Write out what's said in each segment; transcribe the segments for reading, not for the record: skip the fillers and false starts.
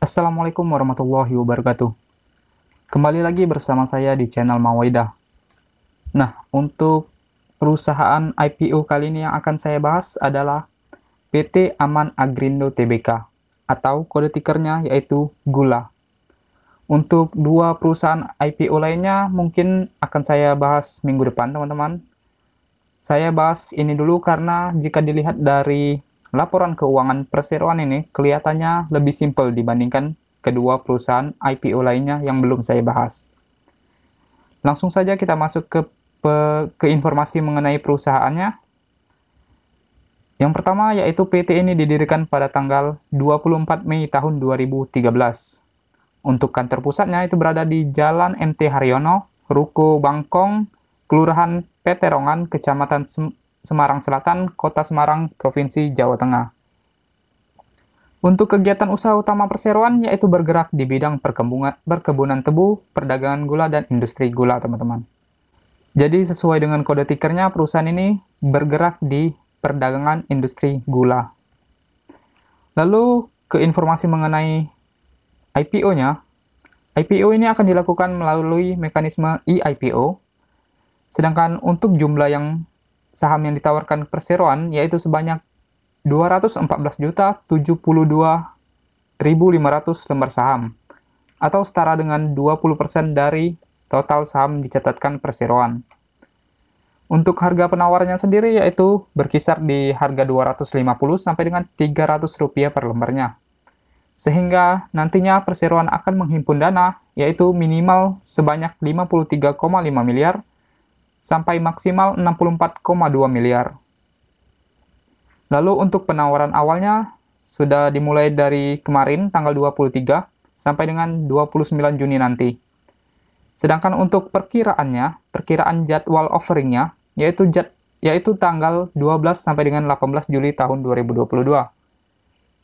Assalamualaikum warahmatullahi wabarakatuh. Kembali lagi bersama saya di channel Mawaidah. Nah, untuk perusahaan IPO kali ini yang akan saya bahas adalah PT Aman Agrindo Tbk atau kode tikernya yaitu GULA. Untuk dua perusahaan IPO lainnya mungkin akan saya bahas minggu depan, teman-teman. Saya bahas ini dulu karena jika dilihat dari laporan keuangan perseroan ini kelihatannya lebih simpel dibandingkan kedua perusahaan IPO lainnya yang belum saya bahas. Langsung saja kita masuk ke informasi mengenai perusahaannya. Yang pertama yaitu PT ini didirikan pada tanggal 24 Mei tahun 2013. Untuk kantor pusatnya itu berada di Jalan MT Haryono, Ruko Bangkong, Kelurahan Peterongan, Kecamatan Semarang Selatan, Kota Semarang, Provinsi Jawa Tengah. Untuk kegiatan usaha utama perseroan yaitu bergerak di bidang perkebunan tebu, perdagangan gula, dan industri gula, teman-teman. Jadi sesuai dengan kode tikernya, perusahaan ini bergerak di perdagangan industri gula. Lalu ke informasi mengenai IPO-nya. IPO ini akan dilakukan melalui mekanisme e-IPO, sedangkan untuk jumlah saham yang ditawarkan perseroan yaitu sebanyak 214.072.500 lembar saham, atau setara dengan 20% dari total saham dicatatkan perseroan. Untuk harga penawarannya sendiri yaitu berkisar di harga 250 sampai dengan 300 rupiah per lembarnya. Sehingga nantinya perseroan akan menghimpun dana yaitu minimal sebanyak 53,5 miliar sampai maksimal 64,2 miliar. Lalu untuk penawaran awalnya sudah dimulai dari kemarin tanggal 23 sampai dengan 29 Juni nanti. Sedangkan untuk perkiraan jadwal offeringnya yaitu tanggal 12 sampai dengan 18 Juli tahun 2022.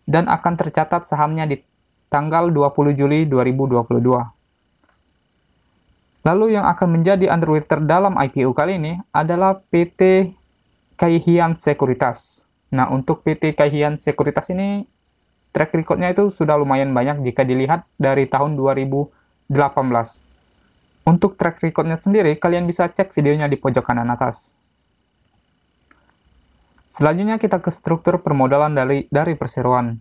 Dan akan tercatat sahamnya di tanggal 20 Juli 2022. Lalu yang akan menjadi underwriter dalam IPO kali ini adalah PT Kaihian Sekuritas. Nah, untuk PT Kaihian Sekuritas ini, track record-nya itu sudah lumayan banyak jika dilihat dari tahun 2018. Untuk track record-nya sendiri, kalian bisa cek videonya di pojok kanan atas. Selanjutnya kita ke struktur permodalan dari perseroan.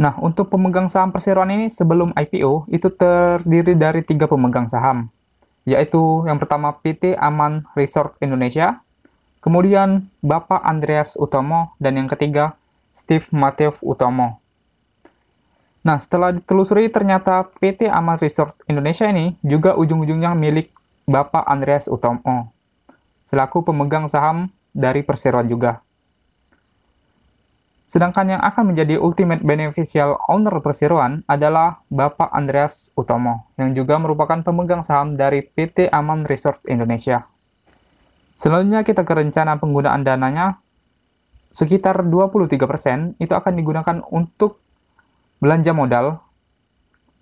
Nah, untuk pemegang saham perseroan ini sebelum IPO itu terdiri dari 3 pemegang saham, yaitu yang pertama PT Aman Resort Indonesia, kemudian Bapak Andreas Utomo, dan yang ketiga Steve Matev Utomo. Nah, setelah ditelusuri ternyata PT Aman Resort Indonesia ini juga ujung-ujungnya milik Bapak Andreas Utomo, selaku pemegang saham dari perseroan juga. Sedangkan yang akan menjadi ultimate beneficial owner perseroan adalah Bapak Andreas Utomo, yang juga merupakan pemegang saham dari PT Aman Resort Indonesia. Selanjutnya kita ke rencana penggunaan dananya, sekitar 23% itu akan digunakan untuk belanja modal,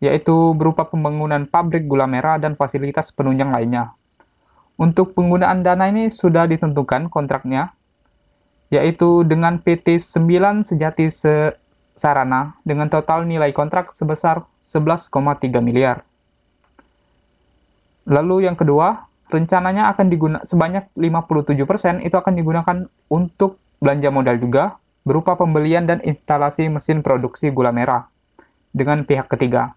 yaitu berupa pembangunan pabrik gula merah dan fasilitas penunjang lainnya. Untuk penggunaan dana ini sudah ditentukan kontraknya, yaitu dengan PT 9 Sejati Sarana dengan total nilai kontrak sebesar 11,3 miliar. Lalu yang kedua, rencananya akan digunakan sebanyak 57% itu akan digunakan untuk belanja modal juga, berupa pembelian dan instalasi mesin produksi gula merah dengan pihak ketiga.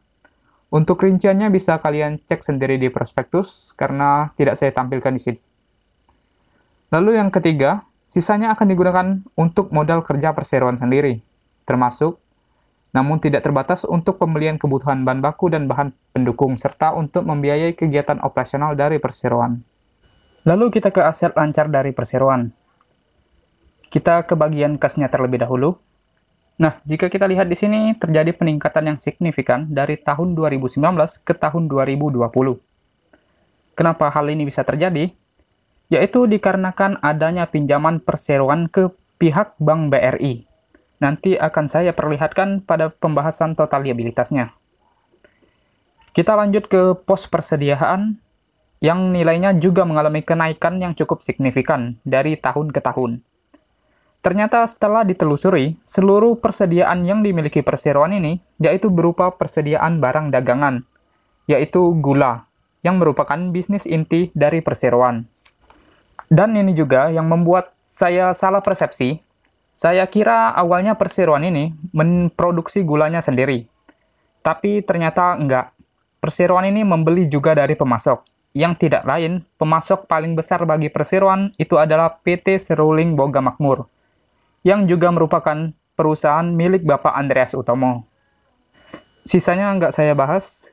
Untuk rinciannya bisa kalian cek sendiri di prospektus, karena tidak saya tampilkan di sini. Lalu yang ketiga, sisanya akan digunakan untuk modal kerja perseroan sendiri, termasuk, namun tidak terbatas untuk pembelian kebutuhan bahan baku dan bahan pendukung, serta untuk membiayai kegiatan operasional dari perseroan. Lalu kita ke aset lancar dari perseroan. Kita ke bagian kasnya terlebih dahulu. Nah, jika kita lihat di sini, terjadi peningkatan yang signifikan dari tahun 2019 ke tahun 2020. Kenapa hal ini bisa terjadi? Yaitu dikarenakan adanya pinjaman perseroan ke pihak Bank BRI. Nanti akan saya perlihatkan pada pembahasan total liabilitasnya. Kita lanjut ke pos persediaan, yang nilainya juga mengalami kenaikan yang cukup signifikan dari tahun ke tahun. Ternyata setelah ditelusuri, seluruh persediaan yang dimiliki perseroan ini, yaitu berupa persediaan barang dagangan, yaitu gula, yang merupakan bisnis inti dari perseroan. Dan ini juga yang membuat saya salah persepsi. Saya kira awalnya perseroan ini memproduksi gulanya sendiri. Tapi ternyata enggak. Perseroan ini membeli juga dari pemasok. Yang tidak lain, pemasok paling besar bagi perseroan itu adalah PT Seruling Boga Makmur, yang juga merupakan perusahaan milik Bapak Andreas Utomo. Sisanya nggak saya bahas,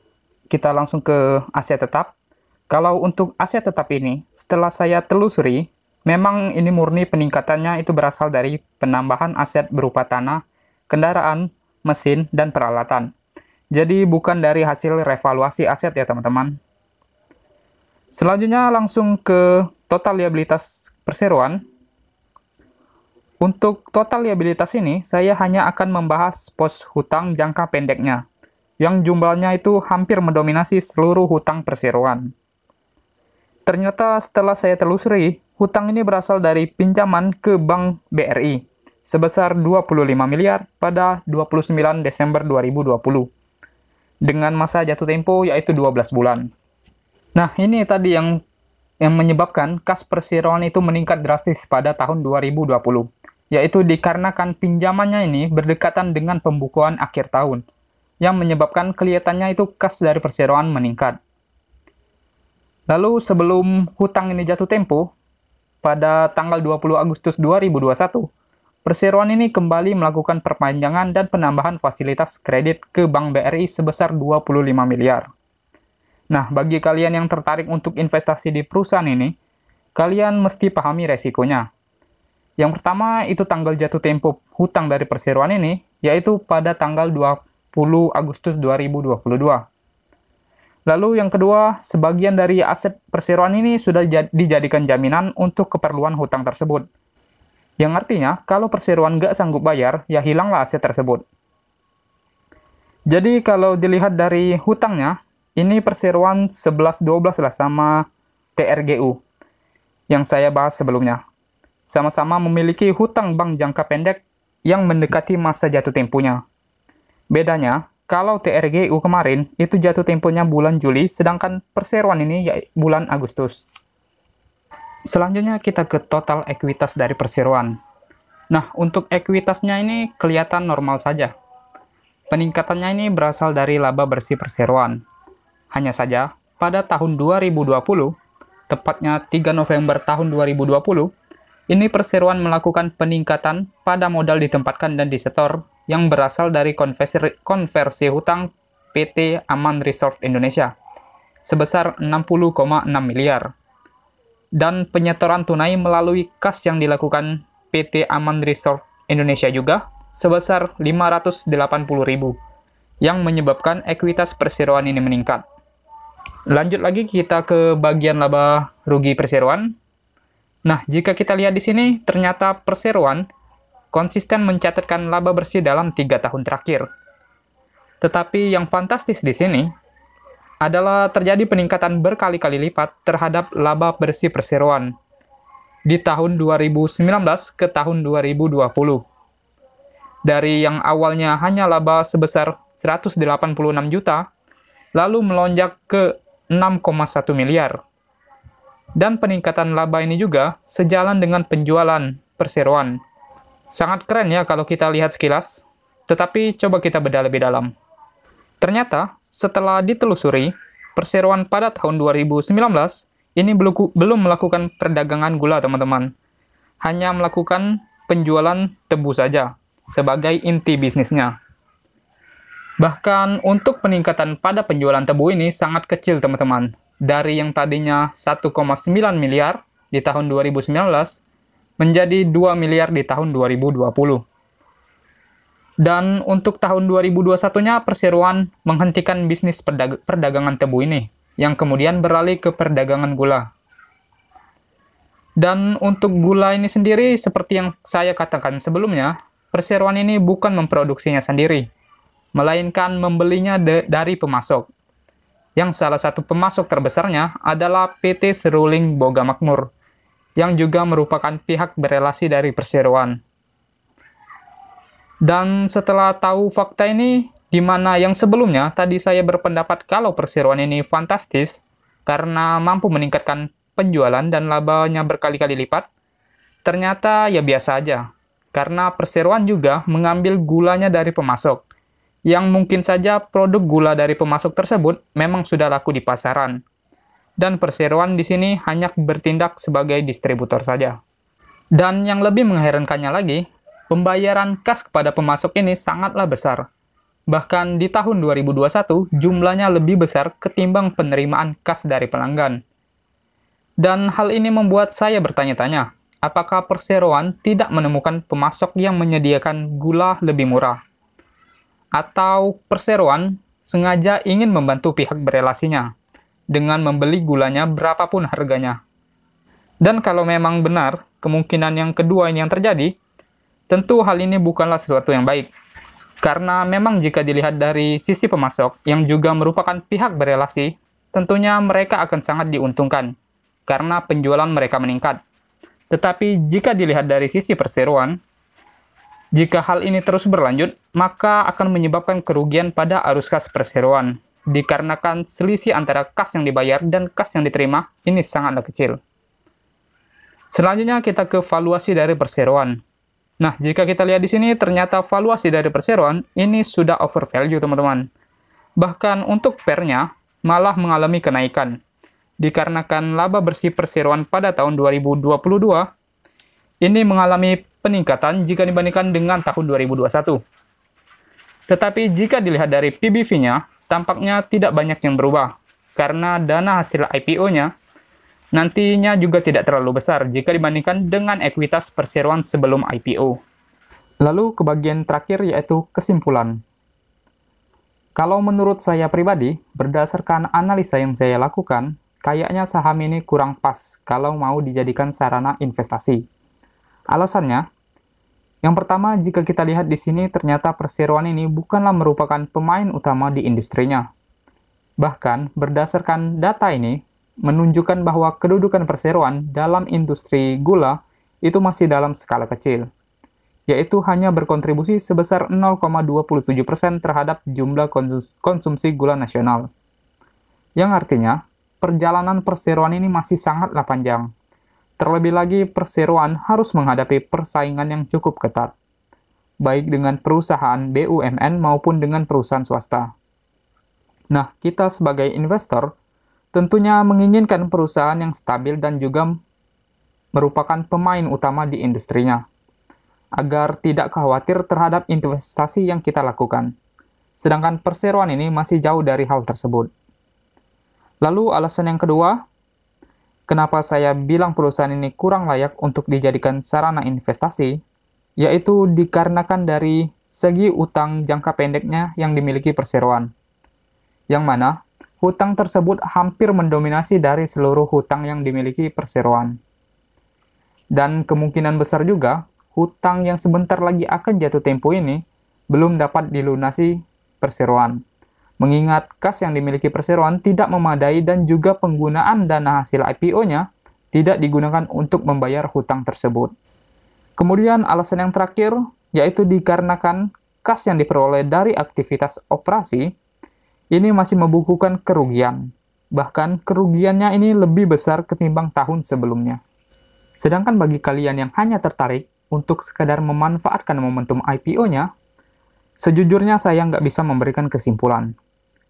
kita langsung ke aset tetap. Kalau untuk aset tetap ini, setelah saya telusuri, memang ini murni peningkatannya itu berasal dari penambahan aset berupa tanah, kendaraan, mesin, dan peralatan. Jadi bukan dari hasil revaluasi aset ya teman-teman. Selanjutnya langsung ke total liabilitas perseroan. Untuk total liabilitas ini, saya hanya akan membahas pos hutang jangka pendeknya, yang jumlahnya itu hampir mendominasi seluruh hutang perseroan. Ternyata setelah saya telusuri, hutang ini berasal dari pinjaman ke Bank BRI, sebesar 25 miliar pada 29 Desember 2020, dengan masa jatuh tempo yaitu 12 bulan. Nah, ini tadi yang menyebabkan kas perseroan itu meningkat drastis pada tahun 2020, yaitu dikarenakan pinjamannya ini berdekatan dengan pembukuan akhir tahun, yang menyebabkan kelihatannya itu kas dari perseroan meningkat. Lalu sebelum hutang ini jatuh tempo, pada tanggal 20 Agustus 2021, perseroan ini kembali melakukan perpanjangan dan penambahan fasilitas kredit ke Bank BRI sebesar 25 miliar. Nah, bagi kalian yang tertarik untuk investasi di perusahaan ini, kalian mesti pahami resikonya. Yang pertama, itu tanggal jatuh tempo hutang dari perseroan ini, yaitu pada tanggal 20 Agustus 2022. Lalu yang kedua, sebagian dari aset perseroan ini sudah dijadikan jaminan untuk keperluan hutang tersebut. Yang artinya, kalau perseroan nggak sanggup bayar, ya hilanglah aset tersebut. Jadi kalau dilihat dari hutangnya, ini perseroan 11-12 lah sama TRGU yang saya bahas sebelumnya. Sama-sama memiliki hutang bank jangka pendek yang mendekati masa jatuh temponya. Bedanya, kalau TRGU kemarin itu jatuh temponya bulan Juli, sedangkan perseroan ini ya bulan Agustus. Selanjutnya kita ke total ekuitas dari perseroan. Nah, untuk ekuitasnya ini kelihatan normal saja. Peningkatannya ini berasal dari laba bersih perseroan. Hanya saja, pada tahun 2020, tepatnya 3 November tahun 2020, ini perseroan melakukan peningkatan pada modal ditempatkan dan disetor yang berasal dari konversi hutang PT Aman Resort Indonesia sebesar 60,6 miliar. Dan penyetoran tunai melalui kas yang dilakukan PT Aman Resort Indonesia juga sebesar 580.000, yang menyebabkan ekuitas perseroan ini meningkat. Lanjut lagi kita ke bagian laba rugi perseroan. Nah, jika kita lihat di sini, ternyata perseroan konsisten mencatatkan laba bersih dalam 3 tahun terakhir. Tetapi yang fantastis di sini adalah terjadi peningkatan berkali-kali lipat terhadap laba bersih perseroan di tahun 2019 ke tahun 2020. Dari yang awalnya hanya laba sebesar 186 juta, lalu melonjak ke 6,1 miliar. Dan peningkatan laba ini juga sejalan dengan penjualan perseroan. Sangat keren ya kalau kita lihat sekilas, tetapi coba kita bedah lebih dalam. Ternyata, setelah ditelusuri, perseroan pada tahun 2019 ini belum melakukan perdagangan gula, teman-teman. Hanya melakukan penjualan tebu saja, sebagai inti bisnisnya. Bahkan untuk peningkatan pada penjualan tebu ini sangat kecil, teman-teman. Dari yang tadinya 1,9 miliar di tahun 2019 menjadi 2 miliar di tahun 2020. Dan untuk tahun 2021-nya perseroan menghentikan bisnis perdagangan tebu ini, yang kemudian beralih ke perdagangan gula. Dan untuk gula ini sendiri, seperti yang saya katakan sebelumnya, perseroan ini bukan memproduksinya sendiri, melainkan membelinya dari pemasok. Yang salah satu pemasok terbesarnya adalah PT Seruling Boga Makmur, yang juga merupakan pihak berelasi dari perseroan. Dan setelah tahu fakta ini, di mana yang sebelumnya tadi saya berpendapat kalau perseroan ini fantastis karena mampu meningkatkan penjualan dan labanya berkali-kali lipat, ternyata ya biasa aja. Karena perseroan juga mengambil gulanya dari pemasok, yang mungkin saja produk gula dari pemasok tersebut memang sudah laku di pasaran. Dan perseroan di sini hanya bertindak sebagai distributor saja. Dan yang lebih mengherankannya lagi, pembayaran kas kepada pemasok ini sangatlah besar. Bahkan di tahun 2021, jumlahnya lebih besar ketimbang penerimaan kas dari pelanggan. Dan hal ini membuat saya bertanya-tanya, apakah perseroan tidak menemukan pemasok yang menyediakan gula lebih murah? Atau perseroan sengaja ingin membantu pihak berelasinya dengan membeli gulanya berapapun harganya? Dan kalau memang benar, kemungkinan yang kedua ini yang terjadi, tentu hal ini bukanlah sesuatu yang baik. Karena memang jika dilihat dari sisi pemasok, yang juga merupakan pihak berelasi, tentunya mereka akan sangat diuntungkan, karena penjualan mereka meningkat. Tetapi jika dilihat dari sisi perseroan, jika hal ini terus berlanjut, maka akan menyebabkan kerugian pada arus kas perseroan, dikarenakan selisih antara kas yang dibayar dan kas yang diterima ini sangatlah kecil. Selanjutnya kita ke valuasi dari perseroan. Nah, jika kita lihat di sini, ternyata valuasi dari perseroan ini sudah overvalue, teman-teman. Bahkan untuk PER-nya malah mengalami kenaikan. Dikarenakan laba bersih perseroan pada tahun 2022, ini mengalami peningkatan jika dibandingkan dengan tahun 2021. Tetapi jika dilihat dari PBV-nya, tampaknya tidak banyak yang berubah. Karena dana hasil IPO-nya nantinya juga tidak terlalu besar jika dibandingkan dengan ekuitas perseroan sebelum IPO. Lalu ke bagian terakhir yaitu kesimpulan. Kalau menurut saya pribadi, berdasarkan analisa yang saya lakukan, kayaknya saham ini kurang pas kalau mau dijadikan sarana investasi. Alasannya, yang pertama jika kita lihat di sini ternyata perseroan ini bukanlah merupakan pemain utama di industrinya. Bahkan berdasarkan data ini, menunjukkan bahwa kedudukan perseroan dalam industri gula itu masih dalam skala kecil, yaitu hanya berkontribusi sebesar 0,27% terhadap jumlah konsumsi gula nasional. Yang artinya, perjalanan perseroan ini masih sangatlah panjang. Terlebih lagi, perseroan harus menghadapi persaingan yang cukup ketat, baik dengan perusahaan BUMN maupun dengan perusahaan swasta. Nah, kita sebagai investor tentunya menginginkan perusahaan yang stabil dan juga merupakan pemain utama di industrinya, agar tidak khawatir terhadap investasi yang kita lakukan. Sedangkan perseroan ini masih jauh dari hal tersebut. Lalu alasan yang kedua, kenapa saya bilang perusahaan ini kurang layak untuk dijadikan sarana investasi, yaitu dikarenakan dari segi utang jangka pendeknya yang dimiliki perseroan, yang mana hutang tersebut hampir mendominasi dari seluruh hutang yang dimiliki perseroan. Dan kemungkinan besar juga, hutang yang sebentar lagi akan jatuh tempo ini belum dapat dilunasi perseroan. Mengingat kas yang dimiliki perseroan tidak memadai dan juga penggunaan dana hasil IPO-nya tidak digunakan untuk membayar hutang tersebut. Kemudian alasan yang terakhir, yaitu dikarenakan kas yang diperoleh dari aktivitas operasi ini masih membukukan kerugian. Bahkan kerugiannya ini lebih besar ketimbang tahun sebelumnya. Sedangkan bagi kalian yang hanya tertarik untuk sekadar memanfaatkan momentum IPO-nya, sejujurnya saya nggak bisa memberikan kesimpulan.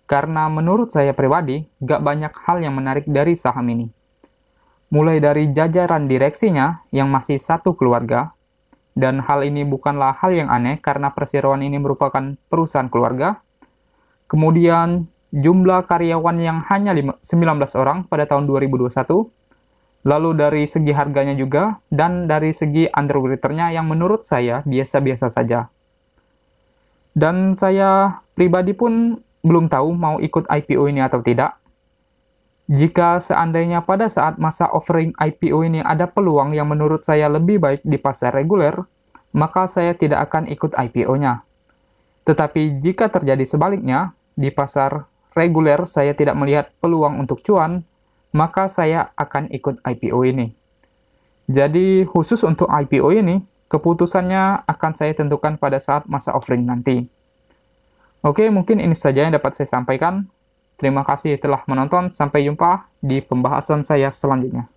Karena menurut saya pribadi, nggak banyak hal yang menarik dari saham ini. Mulai dari jajaran direksinya yang masih satu keluarga, dan hal ini bukanlah hal yang aneh karena perseroan ini merupakan perusahaan keluarga. Kemudian, jumlah karyawan yang hanya 19 orang pada tahun 2021. Lalu dari segi harganya juga, dan dari segi underwriter-nya yang menurut saya biasa-biasa saja. Dan saya pribadi pun belum tahu mau ikut IPO ini atau tidak. Jika seandainya pada saat masa offering IPO ini ada peluang yang menurut saya lebih baik di pasar reguler, maka saya tidak akan ikut IPO-nya. Tetapi jika terjadi sebaliknya, di pasar reguler saya tidak melihat peluang untuk cuan, maka saya akan ikut IPO ini. Jadi khusus untuk IPO ini, keputusannya akan saya tentukan pada saat masa offering nanti. Oke, mungkin ini saja yang dapat saya sampaikan. Terima kasih telah menonton, sampai jumpa di pembahasan saya selanjutnya.